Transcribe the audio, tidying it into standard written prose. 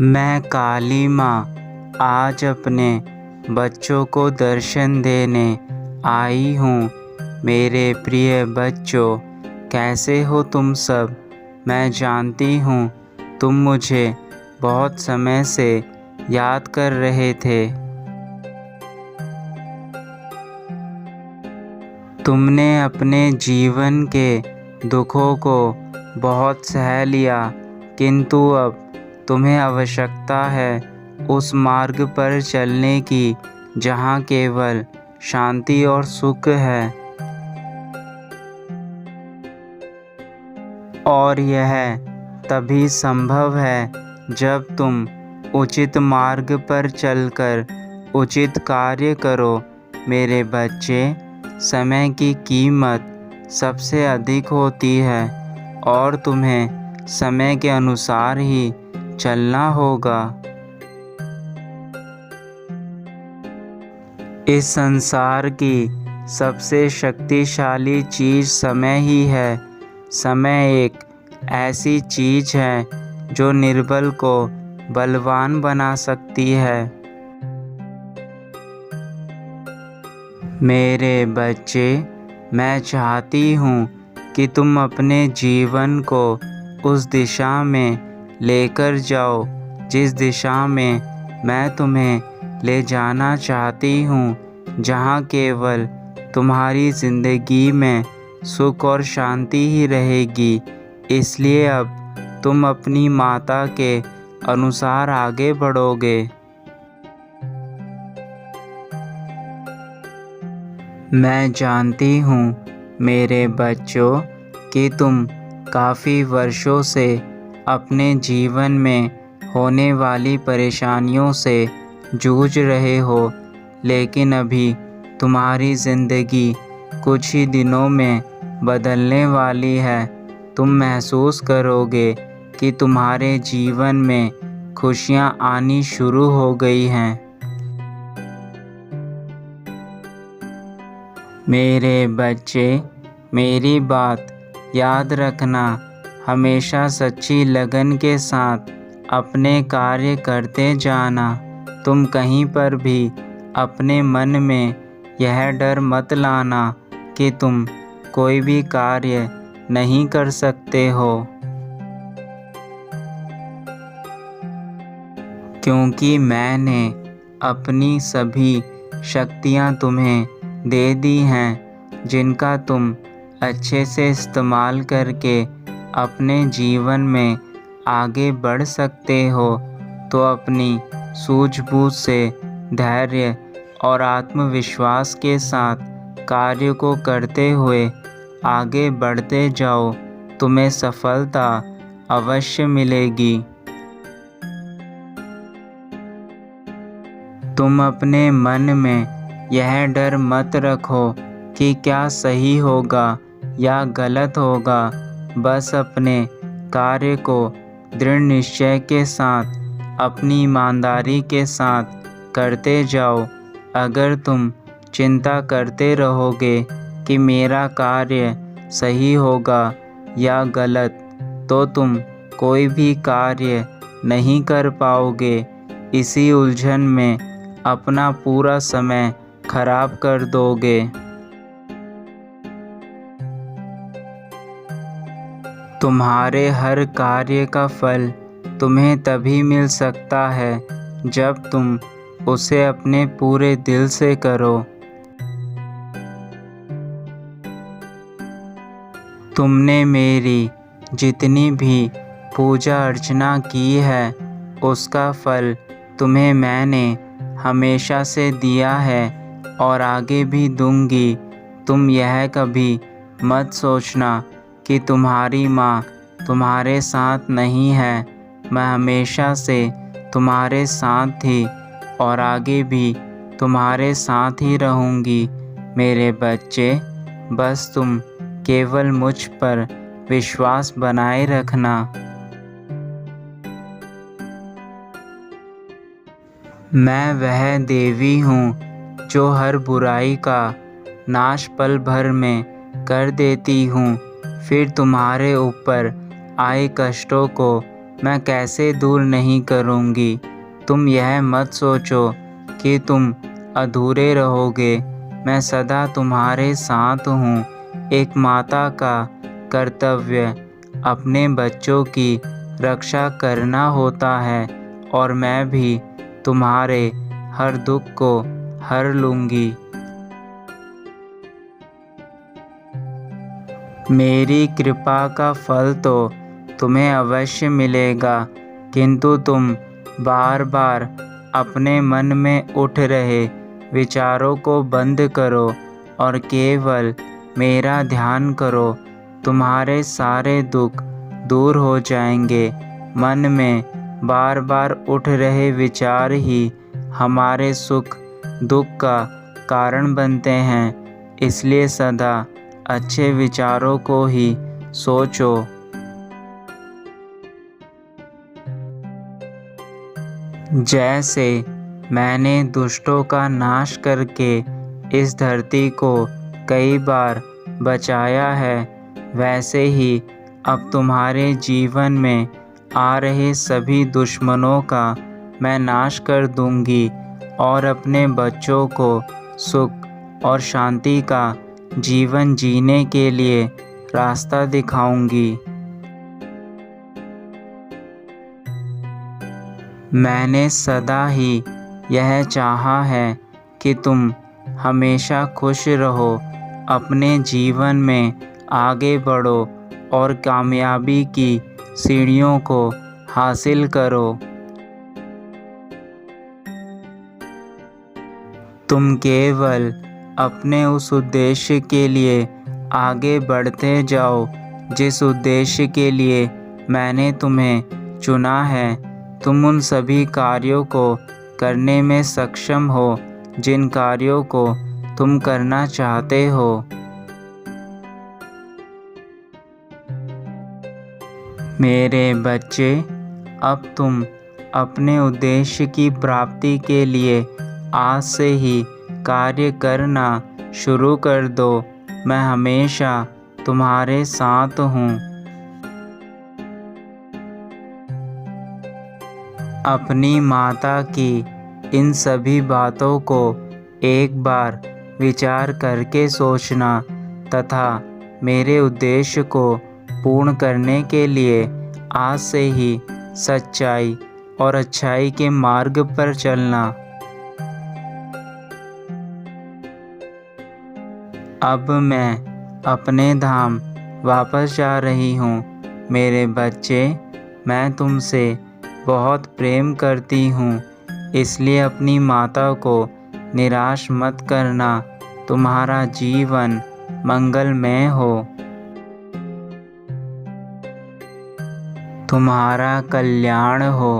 मैं काली माँ आज अपने बच्चों को दर्शन देने आई हूँ। मेरे प्रिय बच्चों, कैसे हो तुम सब? मैं जानती हूँ तुम मुझे बहुत समय से याद कर रहे थे। तुमने अपने जीवन के दुखों को बहुत सह लिया, किंतु अब तुम्हें आवश्यकता है उस मार्ग पर चलने की जहाँ केवल शांति और सुख है। और यह तभी संभव है जब तुम उचित मार्ग पर चलकर उचित कार्य करो। मेरे बच्चे, समय की कीमत सबसे अधिक होती है और तुम्हें समय के अनुसार ही चलना होगा। इस संसार की सबसे शक्तिशाली चीज़ समय ही है। समय एक ऐसी चीज़ है जो निर्बल को बलवान बना सकती है। मेरे बच्चे, मैं चाहती हूँ कि तुम अपने जीवन को उस दिशा में लेकर जाओ जिस दिशा में मैं तुम्हें ले जाना चाहती हूँ, जहाँ केवल तुम्हारी ज़िंदगी में सुख और शांति ही रहेगी। इसलिए अब तुम अपनी माता के अनुसार आगे बढ़ोगे। मैं जानती हूँ मेरे बच्चों कि तुम काफ़ी वर्षों से अपने जीवन में होने वाली परेशानियों से जूझ रहे हो, लेकिन अभी तुम्हारी ज़िंदगी कुछ ही दिनों में बदलने वाली है। तुम महसूस करोगे कि तुम्हारे जीवन में खुशियाँ आनी शुरू हो गई हैं। मेरे बच्चे, मेरी बात याद रखना। हमेशा सच्ची लगन के साथ अपने कार्य करते जाना। तुम कहीं पर भी अपने मन में यह डर मत लाना कि तुम कोई भी कार्य नहीं कर सकते हो, क्योंकि मैंने अपनी सभी शक्तियाँ तुम्हें दे दी हैं, जिनका तुम अच्छे से इस्तेमाल करके अपने जीवन में आगे बढ़ सकते हो। तो अपनी सूझबूझ से धैर्य और आत्मविश्वास के साथ कार्य को करते हुए आगे बढ़ते जाओ। तुम्हें सफलता अवश्य मिलेगी। तुम अपने मन में यह डर मत रखो कि क्या सही होगा या गलत होगा। बस अपने कार्य को दृढ़ निश्चय के साथ, अपनी ईमानदारी के साथ करते जाओ। अगर तुम चिंता करते रहोगे कि मेरा कार्य सही होगा या गलत, तो तुम कोई भी कार्य नहीं कर पाओगे। इसी उलझन में अपना पूरा समय खराब कर दोगे। तुम्हारे हर कार्य का फल तुम्हें तभी मिल सकता है जब तुम उसे अपने पूरे दिल से करो। तुमने मेरी जितनी भी पूजा अर्चना की है, उसका फल तुम्हें मैंने हमेशा से दिया है और आगे भी दूंगी। तुम यह कभी मत सोचना कि तुम्हारी माँ तुम्हारे साथ नहीं है। मैं हमेशा से तुम्हारे साथ थी और आगे भी तुम्हारे साथ ही रहूँगी। मेरे बच्चे, बस तुम केवल मुझ पर विश्वास बनाए रखना। मैं वह देवी हूँ जो हर बुराई का नाश पल भर में कर देती हूँ। फिर तुम्हारे ऊपर आए कष्टों को मैं कैसे दूर नहीं करूँगी। तुम यह मत सोचो कि तुम अधूरे रहोगे। मैं सदा तुम्हारे साथ हूँ। एक माता का कर्तव्य अपने बच्चों की रक्षा करना होता है और मैं भी तुम्हारे हर दुख को हर लूँगी। मेरी कृपा का फल तो तुम्हें अवश्य मिलेगा, किंतु तुम बार बार अपने मन में उठ रहे विचारों को बंद करो और केवल मेरा ध्यान करो। तुम्हारे सारे दुख दूर हो जाएंगे। मन में बार बार उठ रहे विचार ही हमारे सुख दुख का कारण बनते हैं। इसलिए सदा अच्छे विचारों को ही सोचो। जैसे मैंने दुष्टों का नाश करके इस धरती को कई बार बचाया है, वैसे ही अब तुम्हारे जीवन में आ रहे सभी दुश्मनों का मैं नाश कर दूंगी और अपने बच्चों को सुख और शांति का जीवन जीने के लिए रास्ता दिखाऊंगी। मैंने सदा ही यह चाहा है कि तुम हमेशा खुश रहो, अपने जीवन में आगे बढ़ो और कामयाबी की सीढ़ियों को हासिल करो। तुम केवल अपने उस उद्देश्य के लिए आगे बढ़ते जाओ जिस उद्देश्य के लिए मैंने तुम्हें चुना है। तुम उन सभी कार्यों को करने में सक्षम हो जिन कार्यों को तुम करना चाहते हो। मेरे बच्चे, अब तुम अपने उद्देश्य की प्राप्ति के लिए आज से ही कार्य करना शुरू कर दो। मैं हमेशा तुम्हारे साथ हूँ। अपनी माता की इन सभी बातों को एक बार विचार करके सोचना तथा मेरे उद्देश्य को पूर्ण करने के लिए आज से ही सच्चाई और अच्छाई के मार्ग पर चलना। अब मैं अपने धाम वापस जा रही हूँ। मेरे बच्चे, मैं तुमसे बहुत प्रेम करती हूँ, इसलिए अपनी माता को निराश मत करना। तुम्हारा जीवन मंगलमय हो। तुम्हारा कल्याण हो।